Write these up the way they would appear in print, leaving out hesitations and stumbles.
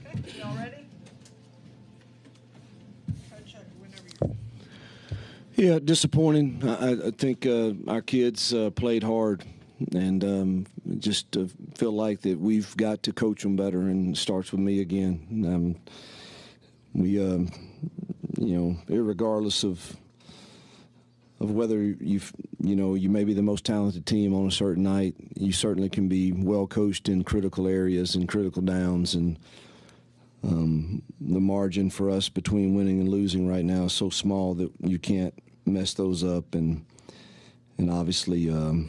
Okay, y'all ready? Coach, whenever you're ready. Yeah, disappointing. I think our kids played hard, and just feel like that we've got to coach them better, and it starts with me again. Irregardless of whether you may be the most talented team on a certain night, you certainly can be well coached in critical areas and critical downs, and the margin for us between winning and losing right now is so small that you can't mess those up, and obviously I've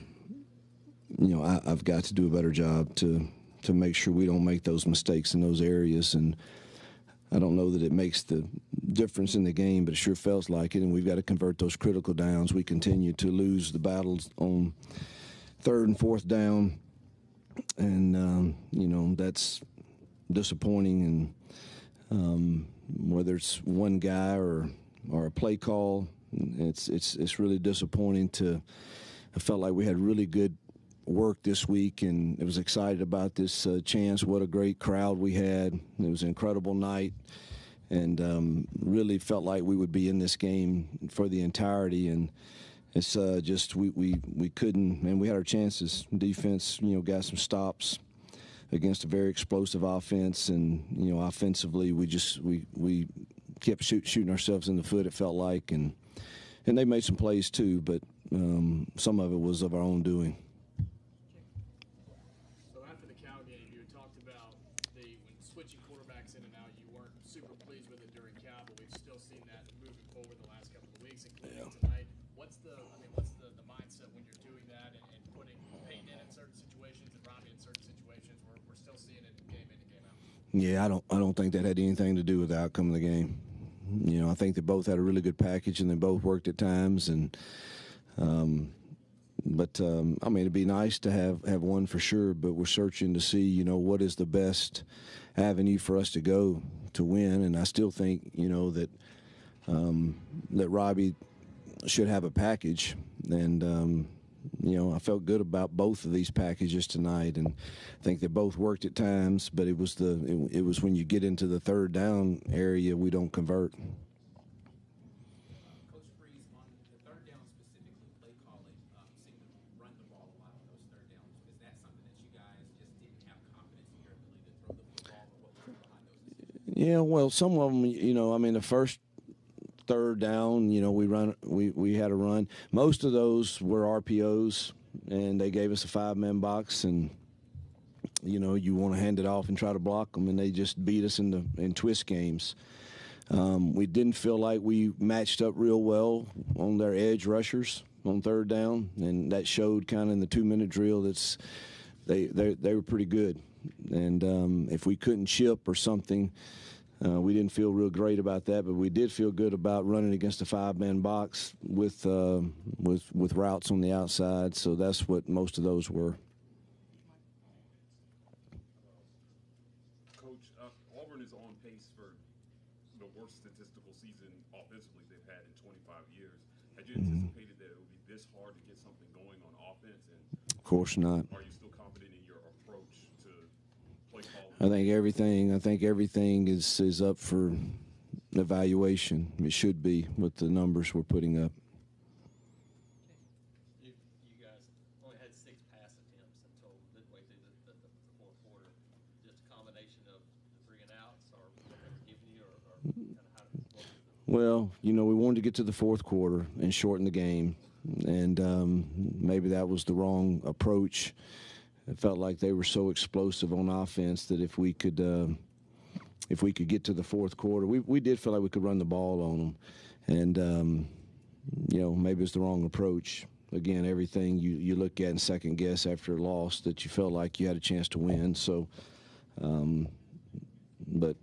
got to do a better job to make sure we don't make those mistakes in those areas. And I don't know that it makes the difference in the game, but it sure feels like it, and we've got to convert those critical downs. We continue to lose the battles on third and fourth down, and that's disappointing. And whether it's one guy or a play call, it's really disappointing. I felt like we had really good work this week, and I was excited about this chance. What a great crowd we had. It was an incredible night, and really felt like we would be in this game for the entirety. And it's just we couldn't, and we had our chances. Defense, got some stops against a very explosive offense, and offensively we kept shooting ourselves in the foot, it felt like, and they made some plays too, but some of it was of our own doing. So after the Cal game, you had talked about when switching quarterbacks in and out, you weren't super pleased with it during Cal, but we've still seen that moving forward the last couple of weeks, including tonight. What's the mindset when you're doing that and putting Peyton in certain situations and Robbie in certain situations? We're still seeing it game in and game out. Yeah, I don't think that had anything to do with the outcome of the game. I think they both had a really good package, and they both worked at times. And it'd be nice to have one for sure. But we're searching to see, what is the best avenue for us to go to win. And I still think, that Robbie should have a package. And I felt good about both of these packages tonight, and I think they both worked at times. But it was when you get into the third down area, we don't convert. Coach Freeze, on the third down specifically, play calling seemed to run the ball a lot on those third downs. Is that something that you guys just didn't have confidence in your ability to throw the football, or what was behind those decisions? Yeah, well, some of them, the first third down, we had a run. Most of those were RPOs, and they gave us a 5-man box, and you want to hand it off and try to block them, and they just beat us in twist games. We didn't feel like we matched up real well on their edge rushers on third down, and that showed kind of in the 2-minute drill. They were pretty good, and if we couldn't chip or something, we didn't feel real great about that, but we did feel good about running against a 5-man box with routes on the outside. So that's what most of those were. Coach, Auburn is on pace for the worst statistical season offensively they've had in 25 years. Had you anticipated that it would be this hard to get something going on offense? And Of course not. Are you still confident in your approach to play calling? I think everything is up for evaluation. It should be with the numbers we're putting up. You guys only had 6 pass attempts until midway through the fourth quarter. Just a combination of the 3 and outs, or what they were giving you, or kind of how did it work? Well, we wanted to get to the fourth quarter and shorten the game, and maybe that was the wrong approach. It felt like they were so explosive on offense that if we could get to the fourth quarter, we did feel like we could run the ball on them, and maybe it's the wrong approach. Again, everything you look at and second guess after a loss that you felt like you had a chance to win. So, but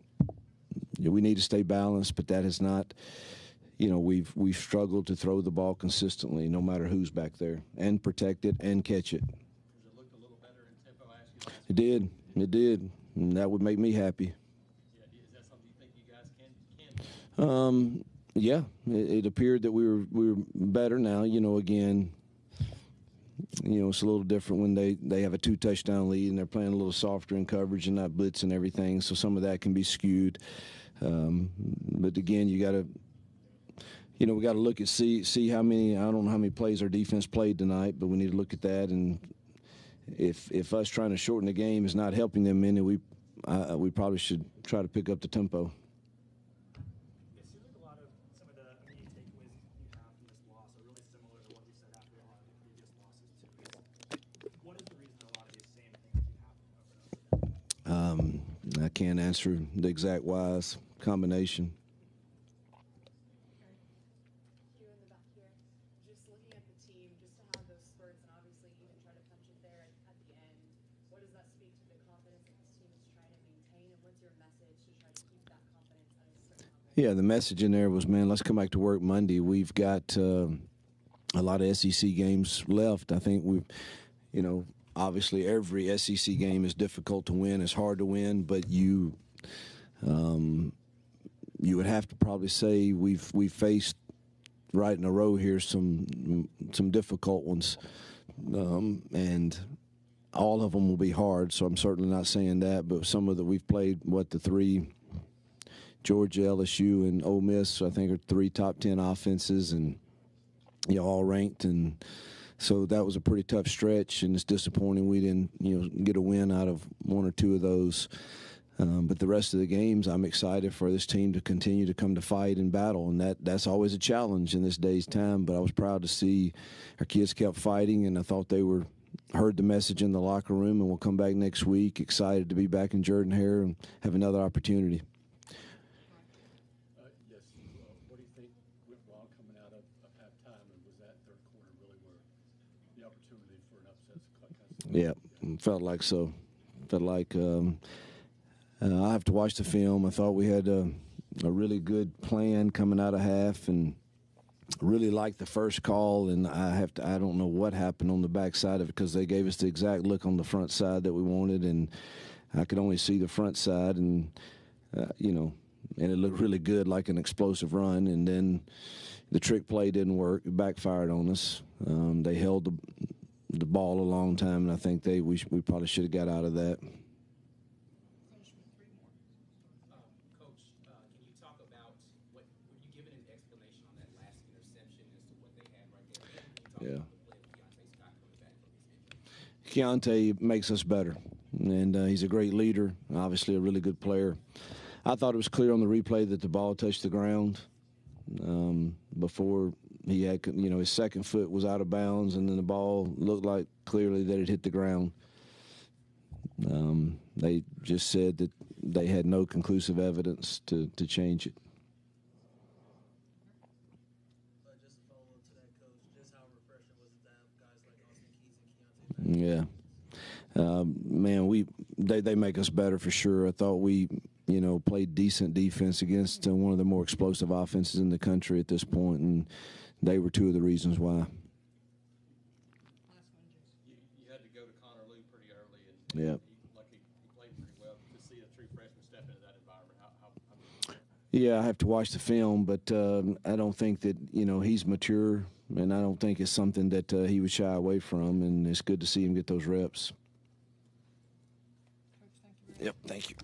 we need to stay balanced. But that has not. We've struggled to throw the ball consistently, no matter who's back there, and protect it and catch it. It did. And that would make me happy. Yeah, is that something you think you guys can do? Yeah, it appeared that we were better now. Again, it's a little different when they have a 2-touchdown lead and they're playing a little softer in coverage and not blitzing everything. So some of that can be skewed. But again, we got to look at see how many. I don't know how many plays our defense played tonight, but we need to look at that. And if us trying to shorten the game is not helping them any, we probably should try to pick up the tempo. It seems like a lot of some of the immediate takeaways you have from this loss are really similar to what you said after a lot of the previous losses too. What is the reason a lot of these same things keep happening over and over? I can't answer the exact whys. Combination. Hugh in the back here, just looking at the team, just to have those spurts and obviously even try to punch it there at the end, what does that speak to the confidence that this team is trying to maintain, and what's your message to try to keep that confidence at a certain level? Yeah, the message in there was, man, let's come back to work Monday. We've got a lot of SEC games left. I think obviously every SEC game is difficult to win. It's hard to win, but you would have to probably say we've faced right in a row here some difficult ones, and all of them will be hard. So I'm certainly not saying that, but some of we've played the three, Georgia, LSU, and Ole Miss, I think are 3 top 10 offenses, and all ranked, and so that was a pretty tough stretch, and it's disappointing we didn't get a win out of 1 or 2 of those. But the rest of the games, I'm excited for this team to continue to come to fight and battle, and that's always a challenge in this day's time. But I was proud to see our kids kept fighting, and I thought they heard the message in the locker room, and we'll come back next week excited to be back in Jordan-Hare and have another opportunity. Yes. What do you think went wrong coming out of halftime, and was that third quarter really where the opportunity for an upset kind of? Yeah, felt like so. Felt like. I have to watch the film. I thought we had a really good plan coming out of half, and really liked the first call. And I don't know what happened on the backside of it, because they gave us the exact look on the front side that we wanted, and I could only see the front side, and and it looked really good, like an explosive run. And then the trick play didn't work; it backfired on us. They held the ball a long time, and I think we probably should have got out of that. Coach, can you talk about were you given an explanation on that last interception as to what they had right there? Yeah. About the play of Keontae Scott coming back from his injury? Keontae makes us better, and he's a great leader, obviously a really good player. I thought it was clear on the replay that the ball touched the ground before he had, his second foot was out of bounds, and then the ball looked like clearly that it hit the ground. They just said that they had no conclusive evidence to change it. Just to follow up to that, Coach, just how refreshing was it to have guys like Austin Keys and Keontae back? Yeah. Man, they make us better for sure. I thought we, played decent defense against one of the more explosive offenses in the country at this point, and they were 2 of the reasons why. You had to go to Connor Lou pretty early, and Yeah. he played pretty well. To see a true freshman step into that environment, how Yeah, I have to watch the film, but I don't think that, he's mature, and I don't think it's something that he would shy away from, and it's good to see him get those reps. Coach, thank you very much. Yep, thank you.